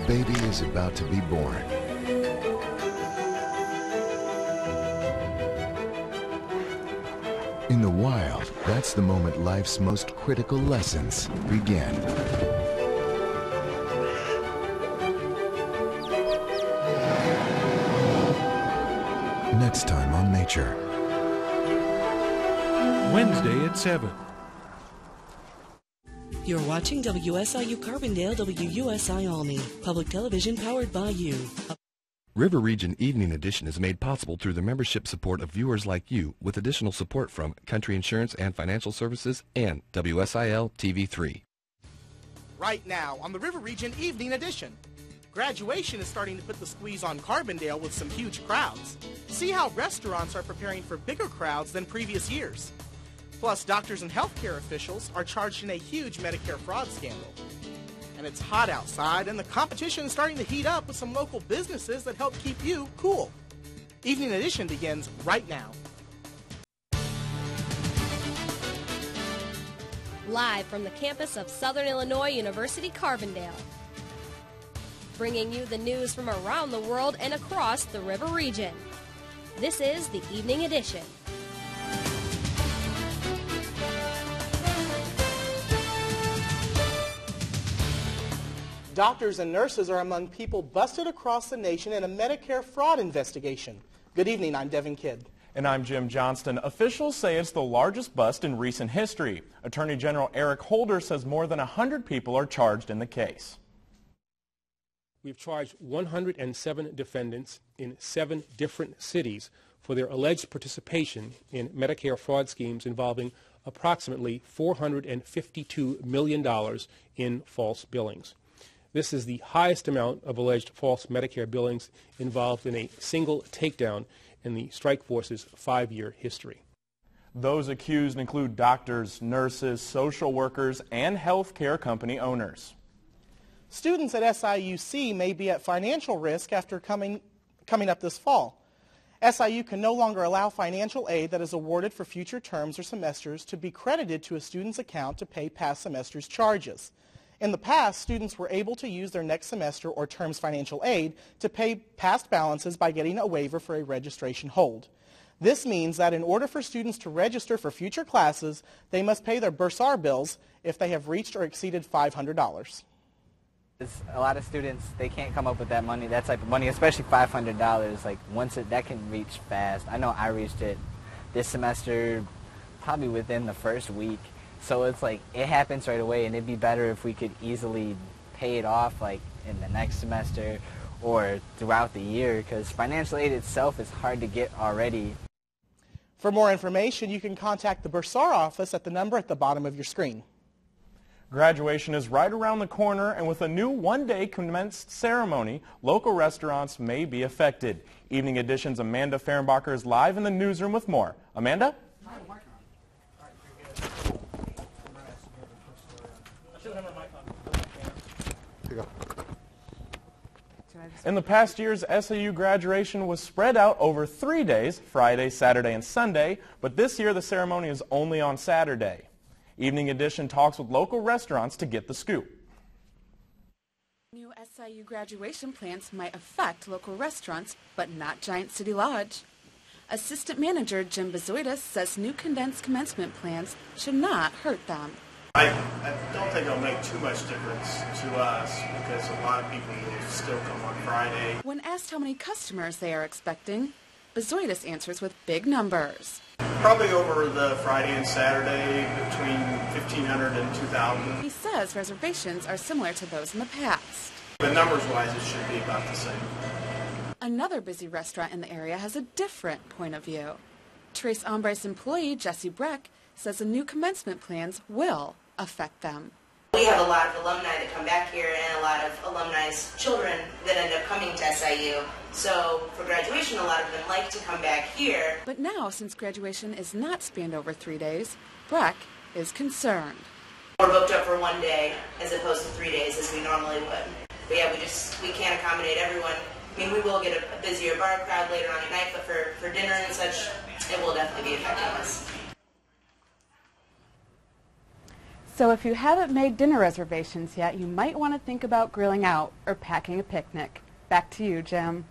baby is about to be born. In the wild, that's the moment life's most critical lessons begin. Next time on Nature. Wednesday at 7. You're watching WSIU Carbondale, WUSI Almy, public television powered by you. River Region Evening Edition is made possible through the membership support of viewers like you, with additional support from Country Insurance and Financial Services and WSIL TV3. Right now on the River Region Evening Edition. Graduation is starting to put the squeeze on Carbondale with some huge crowds. See how restaurants are preparing for bigger crowds than previous years. Plus, doctors and healthcare officials are charged in a huge Medicare fraud scandal. And it's hot outside, and the competition is starting to heat up with some local businesses that help keep you cool. Evening Edition begins right now. Live from the campus of Southern Illinois University Carbondale, bringing you the news from around the world and across the River Region. This is the Evening Edition. Doctors and nurses are among people busted across the nation in a Medicare fraud investigation. Good evening, I'm Devin Kidd. And I'm Jim Johnston. Officials say it's the largest bust in recent history. Attorney General Eric Holder says more than 100 people are charged in the case. We've charged 107 defendants in 7 different cities for their alleged participation in Medicare fraud schemes involving approximately $452 million in false billings. This is the highest amount of alleged false Medicare billings involved in a single takedown in the strike force's 5-year history. Those accused include doctors, nurses, social workers, and health care company owners. Students at SIUC may be at financial risk after coming up this fall. SIU can no longer allow financial aid that is awarded for future terms or semesters to be credited to a student's account to pay past semester's charges. In the past, students were able to use their next semester or term's financial aid to pay past balances by getting a waiver for a registration hold. This means that in order for students to register for future classes, they must pay their bursar bills if they have reached or exceeded $500. A lot of students, they can't come up with that money, that type of money, especially $500. Like that can reach fast. I know I reached it this semester probably within the first week. So it's like it happens right away, and it'd be better if we could easily pay it off like in the next semester or throughout the year, because financial aid itself is hard to get already. For more information, you can contact the Bursar office at the number at the bottom of your screen. Graduation is right around the corner, and with a new one-day commenced ceremony, local restaurants may be affected. Evening Edition's Amanda Fehrenbacher is live in the newsroom with more. Amanda? In the past years, SIU graduation was spread out over 3 days, Friday, Saturday, and Sunday, but this year the ceremony is only on Saturday. Evening Edition talks with local restaurants to get the scoop. New SIU graduation plans might affect local restaurants, but not Giant City Lodge. Assistant Manager Jim Bezoitis says new condensed commencement plans should not hurt them. I don't think it'll make too much difference to us because a lot of people will still come on Friday. When asked how many customers they are expecting, Bezoitis answers with big numbers. Probably over the Friday and Saturday between 1,500 and 2,000. He says reservations are similar to those in the past. But numbers-wise, it should be about the same. Another busy restaurant in the area has a different point of view. Tres Hombres employee Jesse Breck says the new commencement plans will affect them. We have a lot of alumni that come back here and a lot of alumni's children that end up coming to SIU. So for graduation, a lot of them like to come back here. But now, since graduation is not spanned over 3 days, Breck is concerned. We're booked up for 1 day as opposed to 3 days as we normally would. But yeah, we can't accommodate everyone. I mean, we will get a busier bar crowd later on at night, but for dinner and such, it will definitely be affecting us. So if you haven't made dinner reservations yet, you might want to think about grilling out or packing a picnic. Back to you, Jim.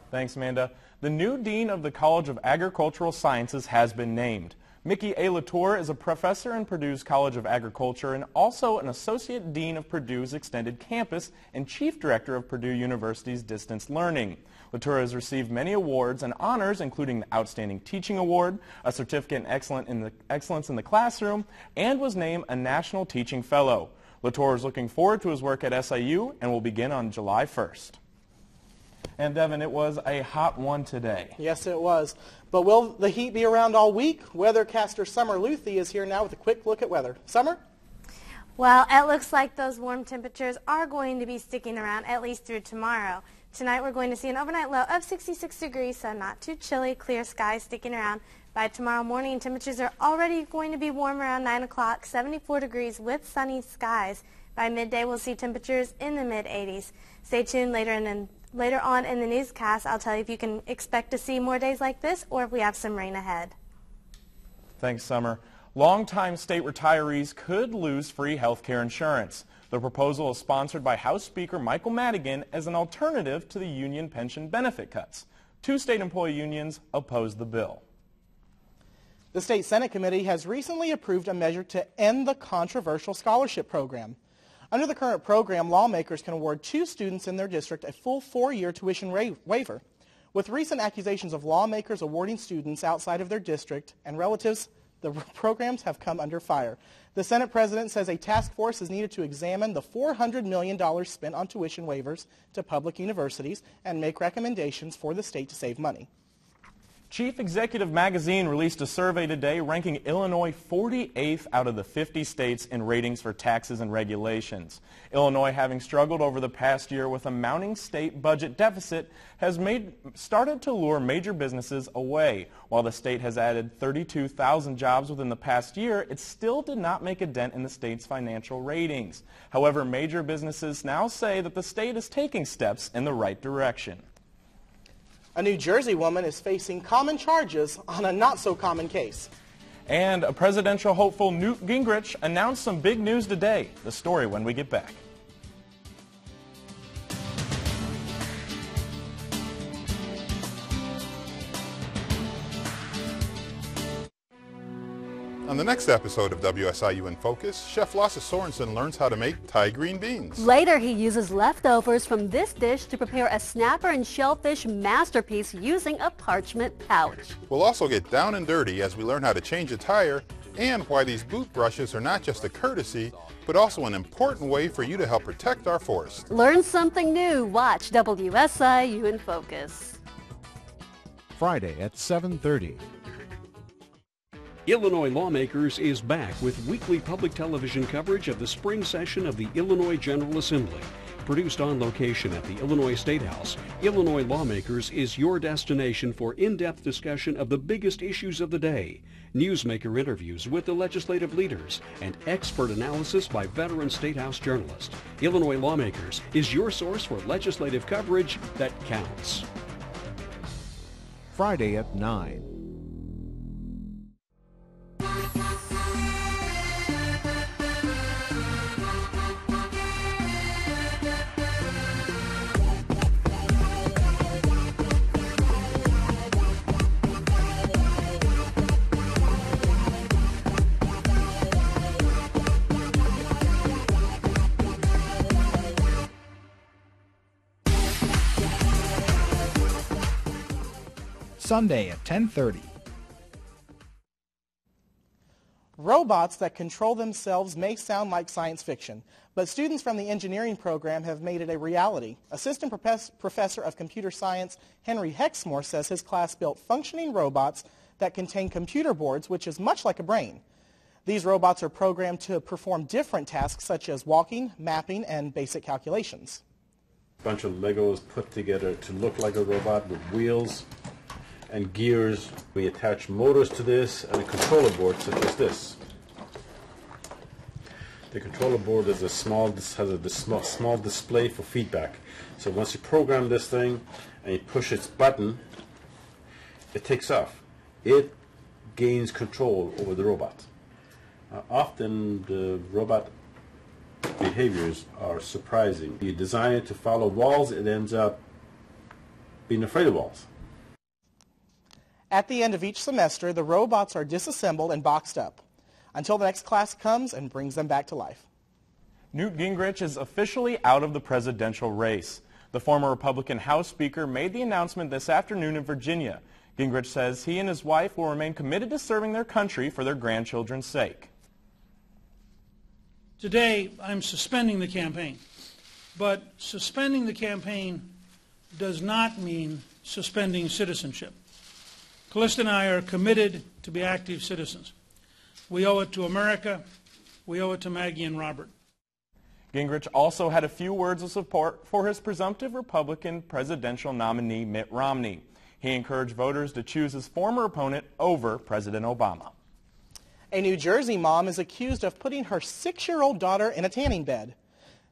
Thanks, Amanda. The new Dean of the College of Agricultural Sciences has been named. Mickey A. Latour is a professor in Purdue's College of Agriculture and also an Associate Dean of Purdue's Extended Campus and Chief Director of Purdue University's Distance Learning. Latour has received many awards and honors, including the Outstanding Teaching Award, a Certificate in Excellence in the Classroom, and was named a National Teaching Fellow. Latour is looking forward to his work at SIU and will begin on July 1st. And Devin, it was a hot one today. Yes, it was. But will the heat be around all week? Weathercaster Summer Luthi is here now with a quick look at weather. Summer? Well, it looks like those warm temperatures are going to be sticking around at least through tomorrow. Tonight we're going to see an overnight low of 66 degrees, so not too chilly, clear skies sticking around. By tomorrow morning, temperatures are already going to be warm around 9 o'clock, 74 degrees with sunny skies. By midday, we'll see temperatures in the mid-80s. Stay tuned later on in the newscast. I'll tell you if you can expect to see more days like this or if we have some rain ahead. Thanks, Summer. Longtime state retirees could lose free health care insurance. The proposal is sponsored by House Speaker Michael Madigan as an alternative to the union pension benefit cuts. 2 state employee unions opposed the bill. The State Senate Committee has recently approved a measure to end the controversial scholarship program. Under the current program, lawmakers can award 2 students in their district a full 4-year tuition waiver. With recent accusations of lawmakers awarding students outside of their district and relatives, the programs have come under fire. The Senate President says a task force is needed to examine the $400 million spent on tuition waivers to public universities and make recommendations for the state to save money. Chief Executive Magazine released a survey today ranking Illinois 48th out of the 50 states in ratings for taxes and regulations. Illinois, having struggled over the past year with a mounting state budget deficit, has started to lure major businesses away. While the state has added 32,000 jobs within the past year, it still did not make a dent in the state's financial ratings. However, major businesses now say that the state is taking steps in the right direction. A New Jersey woman is facing common charges on a not-so-common case. And a presidential hopeful Newt Gingrich announced some big news today. The story when we get back. On the next episode of WSIU in Focus, Chef Lasse Sorensen learns how to make Thai green beans. Later, he uses leftovers from this dish to prepare a snapper and shellfish masterpiece using a parchment pouch. We'll also get down and dirty as we learn how to change a tire and why these boot brushes are not just a courtesy, but also an important way for you to help protect our forest. Learn something new. Watch WSIU in Focus. Friday at 7:30. Illinois Lawmakers is back with weekly public television coverage of the spring session of the Illinois General Assembly. Produced on location at the Illinois State House, Illinois Lawmakers is your destination for in-depth discussion of the biggest issues of the day, newsmaker interviews with the legislative leaders, and expert analysis by veteran State House journalists. Illinois Lawmakers is your source for legislative coverage that counts. Friday at 9. Sunday at 10:30. Robots that control themselves may sound like science fiction, but students from the engineering program have made it a reality. Assistant Professor of Computer Science Henry Hexmore says his class built functioning robots that contain computer boards, which is much like a brain. These robots are programmed to perform different tasks such as walking, mapping, and basic calculations. A bunch of Legos put together to look like a robot with wheels and gears. We attach motors to this and a controller board such as this. The controller board is has a small display for feedback. So once you program this thing and you push its button, it takes off. It gains control over the robot. Often the robot behaviors are surprising. You design it to follow walls, it ends up being afraid of walls. At the end of each semester, the robots are disassembled and boxed up until the next class comes and brings them back to life. Newt Gingrich is officially out of the presidential race. The former Republican House Speaker made the announcement this afternoon in Virginia. Gingrich says he and his wife will remain committed to serving their country for their grandchildren's sake. Today, I'm suspending the campaign, but suspending the campaign does not mean suspending citizenship. Callista and I are committed to be active citizens. We owe it to America. We owe it to Maggie and Robert. Gingrich also had a few words of support for his presumptive Republican presidential nominee, Mitt Romney. He encouraged voters to choose his former opponent over President Obama. A New Jersey mom is accused of putting her 6-year-old daughter in a tanning bed.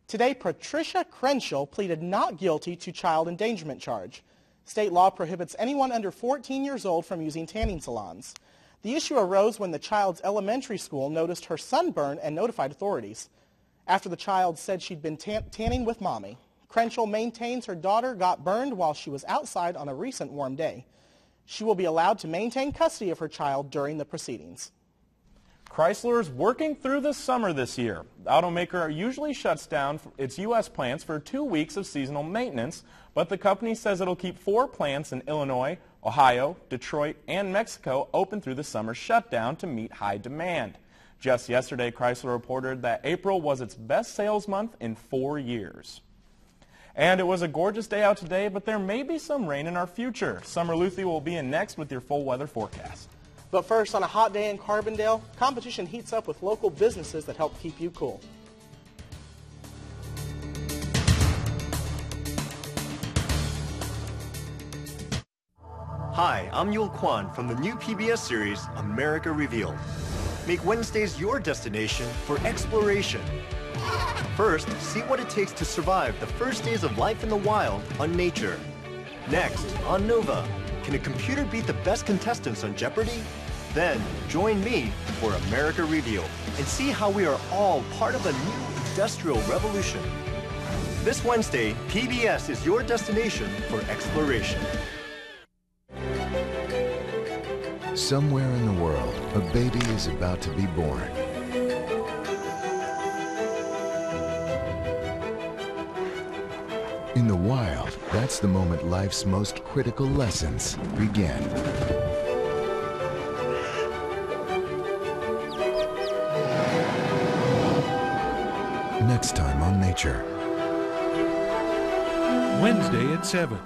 Today, Patricia Crenshaw pleaded not guilty to child endangerment charge. State law prohibits anyone under 14 years old from using tanning salons. The issue arose when the child's elementary school noticed her sunburn and notified authorities. After the child said she'd been tanning with mommy, Crenshaw maintains her daughter got burned while she was outside on a recent warm day. She will be allowed to maintain custody of her child during the proceedings. Chrysler is working through the summer this year. The automaker usually shuts down its U.S. plants for 2 weeks of seasonal maintenance, but the company says it'll keep 4 plants in Illinois, Ohio, Detroit, and Mexico open through the summer shutdown to meet high demand. Just yesterday, Chrysler reported that April was its best sales month in 4 years. And it was a gorgeous day out today, but there may be some rain in our future. Summer Luthi will be in next with your full weather forecast. But first, on a hot day in Carbondale, competition heats up with local businesses that help keep you cool. Hi, I'm Yul Kwan from the new PBS series, America Revealed. Make Wednesdays your destination for exploration. First, see what it takes to survive the first days of life in the wild on Nature. Next, on Nova, can a computer beat the best contestants on Jeopardy? Then, join me for America Revealed and see how we are all part of a new industrial revolution. This Wednesday, PBS is your destination for exploration. Somewhere in the world, a baby is about to be born. In the wild, that's the moment life's most critical lessons begin. Next time on Nature. Wednesday at 7.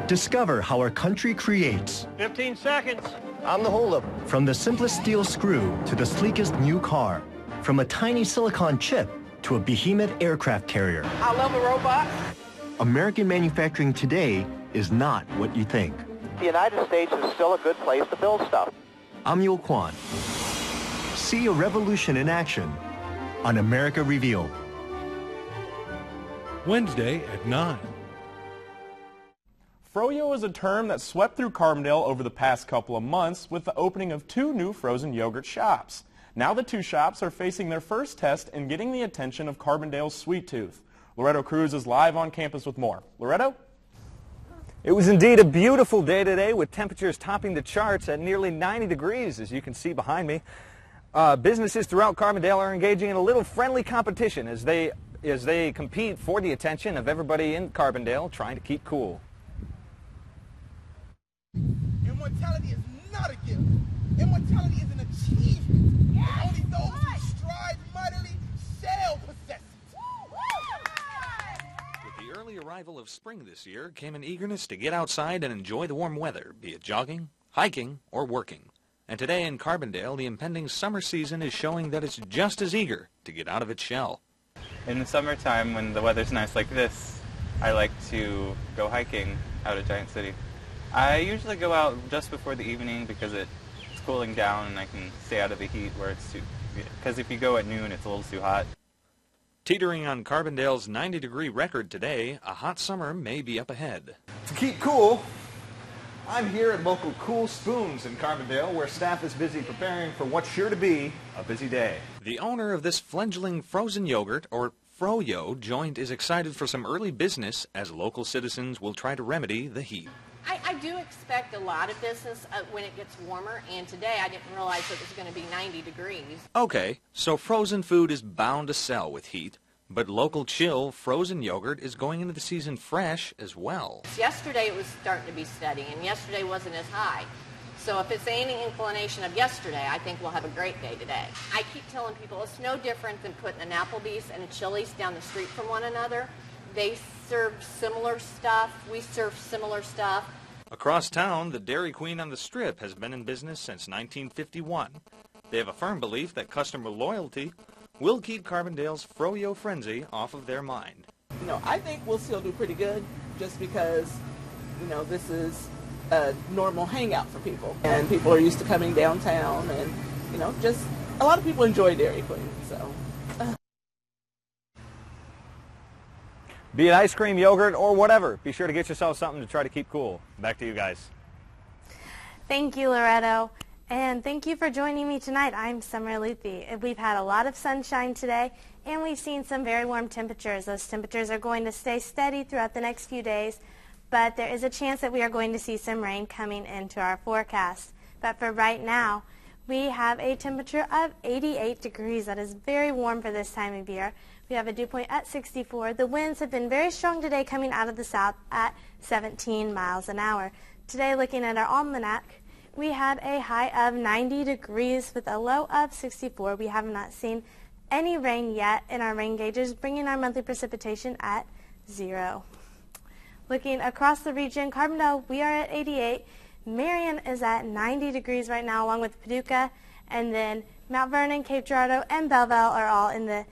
Discover how our country creates. 15 seconds. I'm the holdup. From the simplest steel screw to the sleekest new car. From a tiny silicon chip to a behemoth aircraft carrier. I love a robot. American manufacturing today is not what you think. The United States is still a good place to build stuff. I'm Yul Kwan. See a revolution in action on America Revealed. Wednesday at 9. Froyo is a term that swept through Carbondale over the past couple of months with the opening of 2 new frozen yogurt shops. Now the 2 shops are facing their first test and getting the attention of Carbondale's Sweet Tooth. Loretto Cruz is live on campus with more. Loretto? It was indeed a beautiful day today with temperatures topping the charts at nearly 90 degrees, as you can see behind me. Businesses throughout Carbondale are engaging in a little friendly competition as they compete for the attention of everybody in Carbondale trying to keep cool. Immortality is not a gift. Immortality is an achievement. Yes. And only those who strive mightily shall possess it. With the early arrival of spring this year came an eagerness to get outside and enjoy the warm weather, be it jogging, hiking, or working. And today in Carbondale, the impending summer season is showing that it's just as eager to get out of its shell. In the summertime, when the weather's nice like this, I like to go hiking out of Giant City. I usually go out just before the evening because it's cooling down and I can stay out of the heat where it's too... Because if you go at noon, it's a little too hot. Teetering on Carbondale's 90-degree record today, a hot summer may be up ahead. To keep cool, I'm here at local Cool Spoons in Carbondale, where staff is busy preparing for what's sure to be a busy day. The owner of this fledgling frozen yogurt, or Froyo, joint is excited for some early business as local citizens will try to remedy the heat. I do expect a lot of business when it gets warmer, and today I didn't realize it was going to be 90 degrees. Okay, so frozen food is bound to sell with heat, but local chill frozen yogurt is going into the season fresh as well. Yesterday it was starting to be steady, and yesterday wasn't as high. So if it's any inclination of yesterday, I think we'll have a great day today. I keep telling people it's no different than putting an Applebee's and a Chili's down the street from one another. They serve similar stuff. We serve similar stuff. Across town, the Dairy Queen on the Strip has been in business since 1951. They have a firm belief that customer loyalty will keep Carbondale's Froyo frenzy off of their mind. I think we'll still do pretty good just because, this is a normal hangout for people. And people are used to coming downtown and, just a lot of people enjoy Dairy Queen, so. Be it ice cream, yogurt, or whatever, be sure to get yourself something to try to keep cool. Back to you guys. Thank you, Loretto. And thank you for joining me tonight. I'm Summer Luthi. We've had a lot of sunshine today, and we've seen some very warm temperatures. Those temperatures are going to stay steady throughout the next few days, but there is a chance that we are going to see some rain coming into our forecast. But for right now, we have a temperature of 88 degrees. That is very warm for this time of year. We have a dew point at 64. The winds have been very strong today coming out of the south at 17 miles an hour. Today, looking at our almanac, we had a high of 90 degrees with a low of 64. We have not seen any rain yet in our rain gauges, bringing our monthly precipitation at 0. Looking across the region, Carbondale, we are at 88. Marion is at 90 degrees right now, along with Paducah, and then Mount Vernon, Cape Girardeau, and Belleville are all in the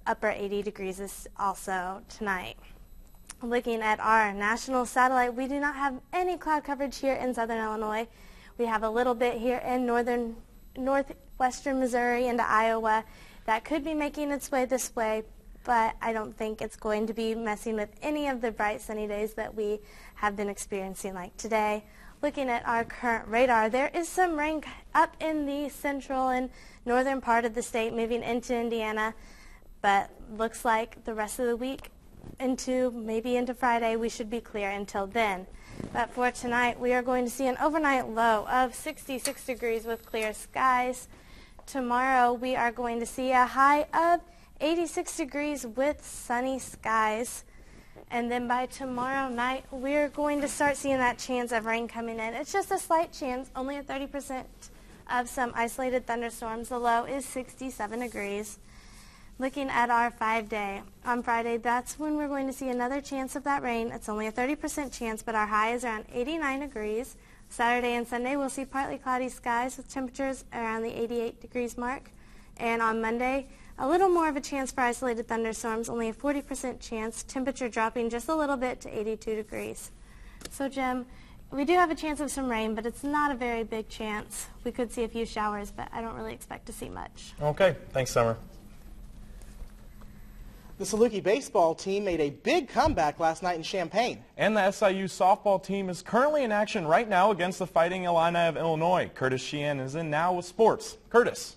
upper 80 degrees also tonight. Looking at our national satellite, we do not have any cloud coverage here in southern Illinois. We have a little bit here in northwestern Missouri into Iowa that could be making its way this way, but I don't think it's going to be messing with any of the bright sunny days that we have been experiencing like today. Looking at our current radar, there is some rain up in the central and northern part of the state moving into Indiana, but looks like the rest of the week maybe into Friday, we should be clear until then. But for tonight, we are going to see an overnight low of 66 degrees with clear skies. Tomorrow, we are going to see a high of 86 degrees with sunny skies. And then by tomorrow night, we're going to start seeing that chance of rain coming in. It's just a slight chance, only a 30% of some isolated thunderstorms. The low is 67 degrees. Looking at our 5-day, on Friday, that's when we're going to see another chance of that rain. It's only a 30% chance, but our high is around 89 degrees. Saturday and Sunday, we'll see partly cloudy skies with temperatures around the 88 degrees mark. And on Monday, a little more of a chance for isolated thunderstorms, only a 40% chance, temperature dropping just a little bit to 82 degrees. So, Jim, we do have a chance of some rain, but it's not a very big chance. We could see a few showers, but I don't really expect to see much. Okay, thanks, Summer. The Saluki baseball team made a big comeback last night in Champaign. And the SIU softball team is currently in action right now against the Fighting Illini of Illinois. Curtis Sheehan is in now with sports. Curtis.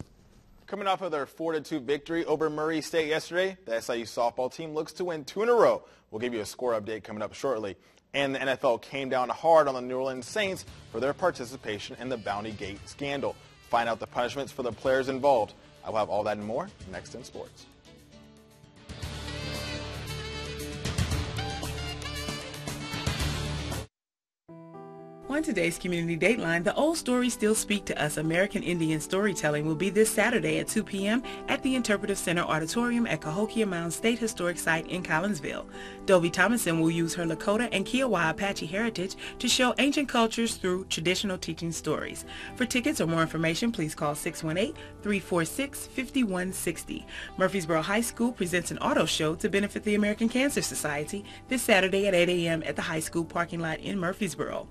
Coming off of their 4-2 victory over Murray State yesterday, the SIU softball team looks to win 2 in a row. We'll give you a score update coming up shortly. And the NFL came down hard on the New Orleans Saints for their participation in the Bounty Gate scandal. Find out the punishments for the players involved. I will have all that and more next in sports. On today's Community Dateline, the old stories still speak to us. American Indian storytelling will be this Saturday at 2 p.m. at the Interpretive Center Auditorium at Cahokia Mound State Historic Site in Collinsville. Dovie Thomason will use her Lakota and Kiowa Apache heritage to show ancient cultures through traditional teaching stories. For tickets or more information, please call 618-346-5160. Murfreesboro High School presents an auto show to benefit the American Cancer Society this Saturday at 8 a.m. at the high school parking lot in Murfreesboro.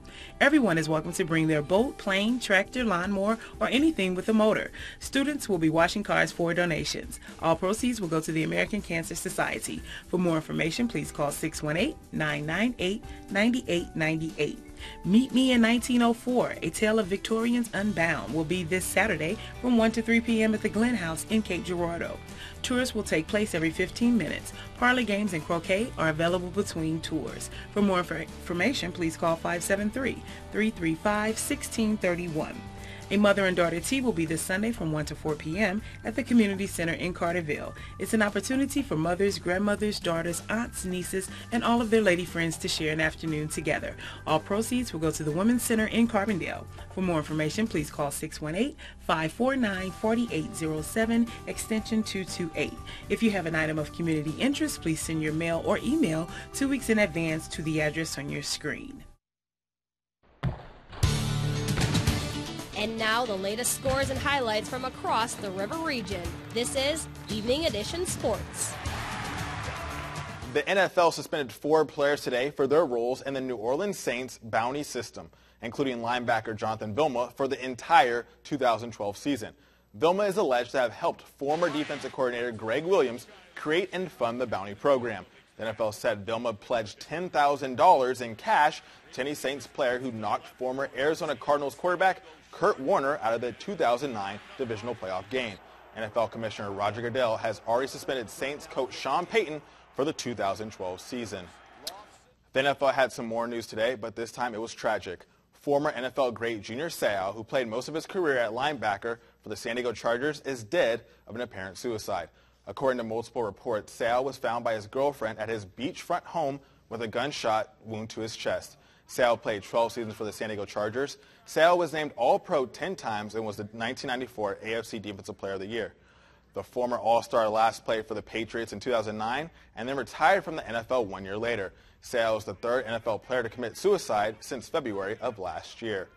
Everyone is welcome to bring their boat, plane, tractor, lawnmower, or anything with a motor. Students will be washing cars for donations. All proceeds will go to the American Cancer Society. For more information, please call 618-998-9898. Meet Me in 1904, A Tale of Victorians Unbound will be this Saturday from 1 to 3 p.m. at the Glen House in Cape Girardeau. Tours will take place every 15 minutes. Parlor games and croquet are available between tours. For more information, please call 573-335-1631. A mother and daughter tea will be this Sunday from 1 to 4 p.m. at the Community Center in Carterville. It's an opportunity for mothers, grandmothers, daughters, aunts, nieces, and all of their lady friends to share an afternoon together. All proceeds will go to the Women's Center in Carbondale. For more information, please call 618-549-4807, extension 228. If you have an item of community interest, please send your mail or email 2 weeks in advance to the address on your screen. And now the latest scores and highlights from across the River region. This is Evening Edition Sports. The NFL suspended 4 players today for their roles in the New Orleans Saints bounty system, including linebacker Jonathan Vilma for the entire 2012 season. Vilma is alleged to have helped former defensive coordinator Greg Williams create and fund the bounty program. The NFL said Vilma pledged $10,000 in cash to any Saints player who knocked former Arizona Cardinals quarterback Kurt Warner out of the 2009 divisional playoff game. NFL Commissioner Roger Goodell has already suspended Saints coach Sean Payton for the 2012 season. The NFL had some more news today, but this time it was tragic. Former NFL great Junior Seau, who played most of his career at linebacker for the San Diego Chargers, is dead of an apparent suicide. According to multiple reports, Seau was found by his girlfriend at his beachfront home with a gunshot wound to his chest. Seau played 12 seasons for the San Diego Chargers. Seau was named All-Pro 10 times and was the 1994 AFC Defensive Player of the Year. The former All-Star last played for the Patriots in 2009 and then retired from the NFL 1 year later. Seau is the 3rd NFL player to commit suicide since February of last year.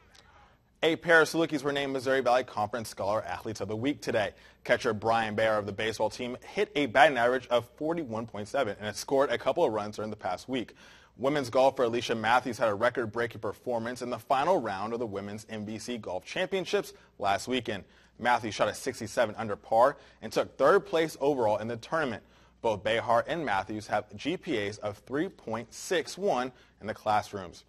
A pair of Salukis were named Missouri Valley Conference Scholar Athletes of the Week today. Catcher Brian Bayer of the baseball team hit a batting average of 41.7 and has scored a couple of runs during the past week. Women's golfer Alicia Matthews had a record-breaking performance in the final round of the Women's NBC Golf Championships last weekend. Matthews shot a 67 under par and took 3rd place overall in the tournament. Both Behar and Matthews have GPAs of 3.61 in the classrooms.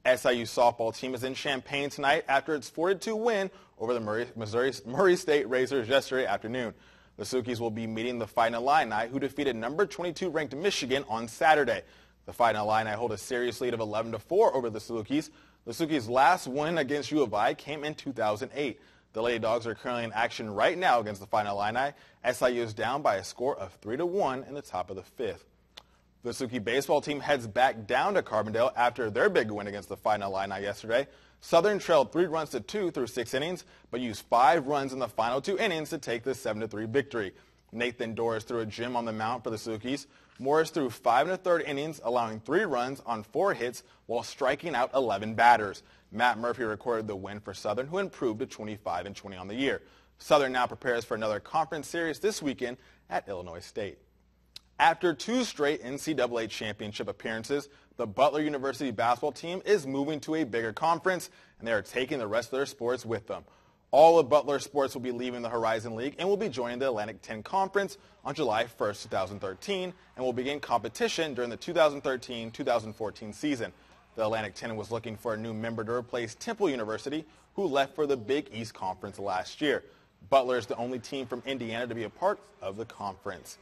SIU softball team is in Champaign tonight after its 4-2 win over the Murray State Razors yesterday afternoon. The Sookies will be meeting the Fighting Illini, who defeated number 22 ranked Michigan on Saturday. The Fighting Illini hold a series lead of 11-4 over the Salukis. The Salukis' last win against U of I came in 2008. The Lady Dogs are currently in action right now against the Fighting Illini. SIU is down by a score of 3-1 in the top of the 5th. The Saluki baseball team heads back down to Carbondale after their big win against the Fighting Illini yesterday. Southern trailed 3-2 through 6 innings, but used 5 runs in the final 2 innings to take the 7-3 victory. Nathan Doris threw a gem on the mound for the Salukis. Morris threw 5 1/3 innings, allowing 3 runs on 4 hits while striking out 11 batters. Matt Murphy recorded the win for Southern, who improved to 25-20 on the year. Southern now prepares for another conference series this weekend at Illinois State. After 2 straight NCAA championship appearances, the Butler University basketball team is moving to a bigger conference, and they are taking the rest of their sports with them. All of Butler sports will be leaving the Horizon League and will be joining the Atlantic 10 Conference on July 1st, 2013, and will begin competition during the 2013-2014 season. The Atlantic 10 was looking for a new member to replace Temple University, who left for the Big East Conference last year. Butler is the only team from Indiana to be a part of the conference.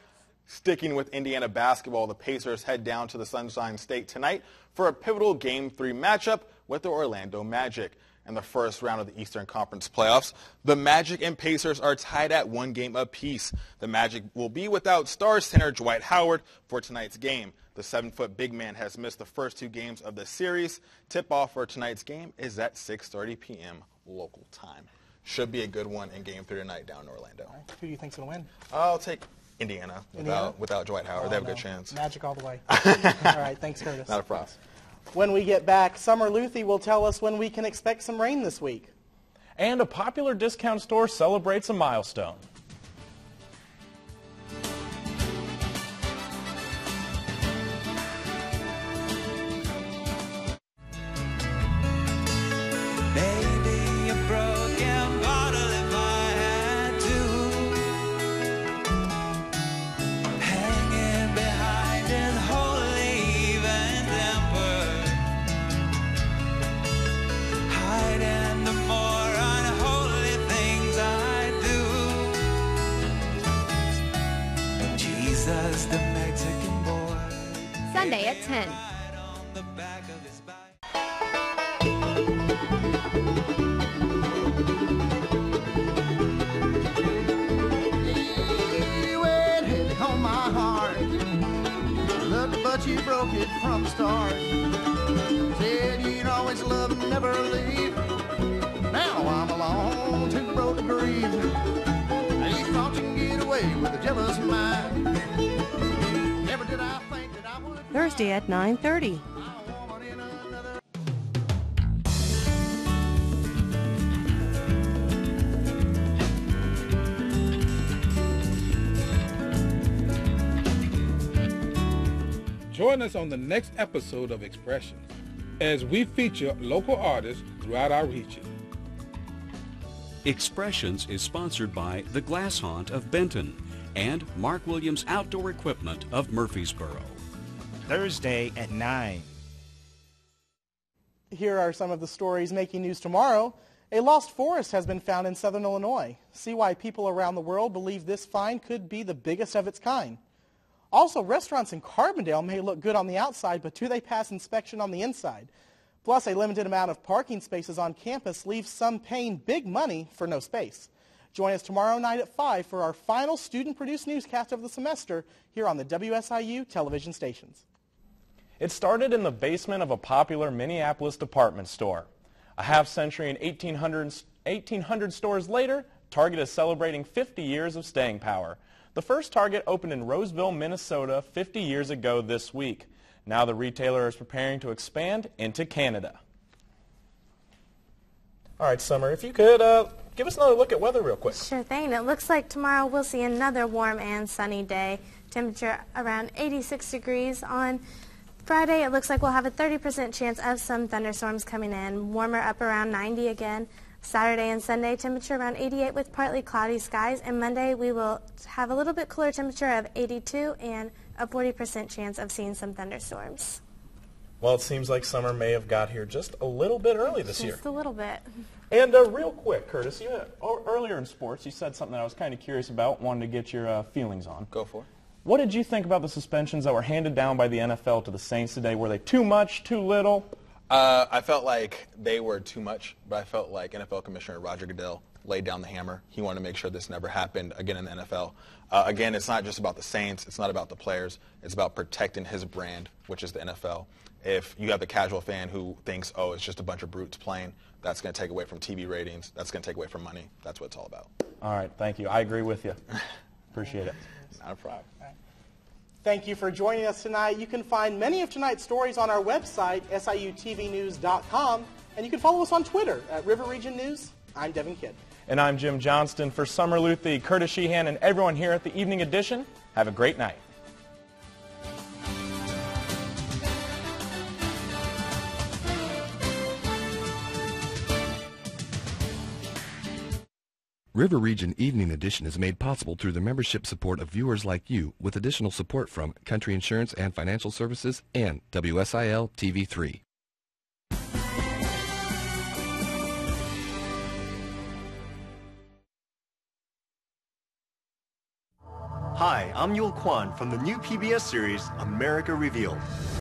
Sticking with Indiana basketball, the Pacers head down to the Sunshine State tonight for a pivotal Game 3 matchup with the Orlando Magic. In the first round of the Eastern Conference playoffs, the Magic and Pacers are tied at 1 game apiece. The Magic will be without star center Dwight Howard for tonight's game. The 7-foot big man has missed the first 2 games of the series. Tip-off for tonight's game is at 6:30 p.m. local time. Should be a good one in Game 3 tonight down in Orlando. Right. Who do you think's going to win? I'll take Indiana without Dwight Howard. They have a good chance. Magic all the way. All right, thanks, Curtis. Not a problem. When we get back, Summer Luthi will tell us when we can expect some rain this week. And a popular discount store celebrates a milestone. Maybe a broken bottle if I had to, hanging behind his holy even temper. at 10. On my heart, loved you, but you broke it from the start. Said you'd always love and never leave. Now I'm alone, too broke to grieve. You thought you could get away with a jealous mind. Never did I think that I would. Thursday at 9:30. Join us on the next episode of Expressions as we feature local artists throughout our region. Expressions is sponsored by the Glass Haunt of Benton and Mark Williams Outdoor Equipment of Murfreesboro. Thursday at 9. Here are some of the stories making news tomorrow. A lost forest has been found in southern Illinois. See why people around the world believe this find could be the biggest of its kind. Also, restaurants in Carbondale may look good on the outside, but do they pass inspection on the inside? Plus, a limited amount of parking spaces on campus leaves some paying big money for no space. Join us tomorrow night at 5 for our final student-produced newscast of the semester here on the WSIU television stations. It started in the basement of a popular Minneapolis department store. A half-century and 1800 stores later, Target is celebrating 50 years of staying power. The first Target opened in Roseville, Minnesota 50 years ago this week. Now the retailer is preparing to expand into Canada. All right, Summer, if you could give us another look at weather real quick. Sure thing. It looks like tomorrow we'll see another warm and sunny day. Temperature around 86 degrees. On Friday, it looks like we'll have a 30% chance of some thunderstorms coming in. Warmer up around 90 again. Saturday and Sunday, temperature around 88 with partly cloudy skies. And Monday, we will have a little bit cooler temperature of 82 and a 40% chance of seeing some thunderstorms. Well, it seems like summer may have got here just a little bit early this year. Just a little bit. And real quick, Curtis, earlier in sports, you said something that I was kind of curious about, wanted to get your feelings on. Go for it. What did you think about the suspensions that were handed down by the NFL to the Saints today? Were they too much, too little? I felt like they were too much, but I felt like NFL Commissioner Roger Goodell laid down the hammer. He wanted to make sure this never happened again in the NFL. Again, it's not just about the Saints. It's not about the players. It's about protecting his brand, which is the NFL. If you have the casual fan who thinks, oh, it's just a bunch of brutes playing, that's going to take away from TV ratings. That's going to take away from money. That's what it's all about. All right, thank you. I agree with you. Appreciate it. Not a problem. Thank you for joining us tonight. You can find many of tonight's stories on our website, siutvnews.com, and you can follow us on Twitter at River Region News. I'm Devin Kidd. And I'm Jim Johnston. For Summer Luthi, Curtis Sheehan, and everyone here at the Evening Edition, have a great night. River Region Evening Edition is made possible through the membership support of viewers like you, with additional support from Country Insurance and Financial Services and WSIL TV3. Hi, I'm Yul Kwan from the new PBS series America Revealed.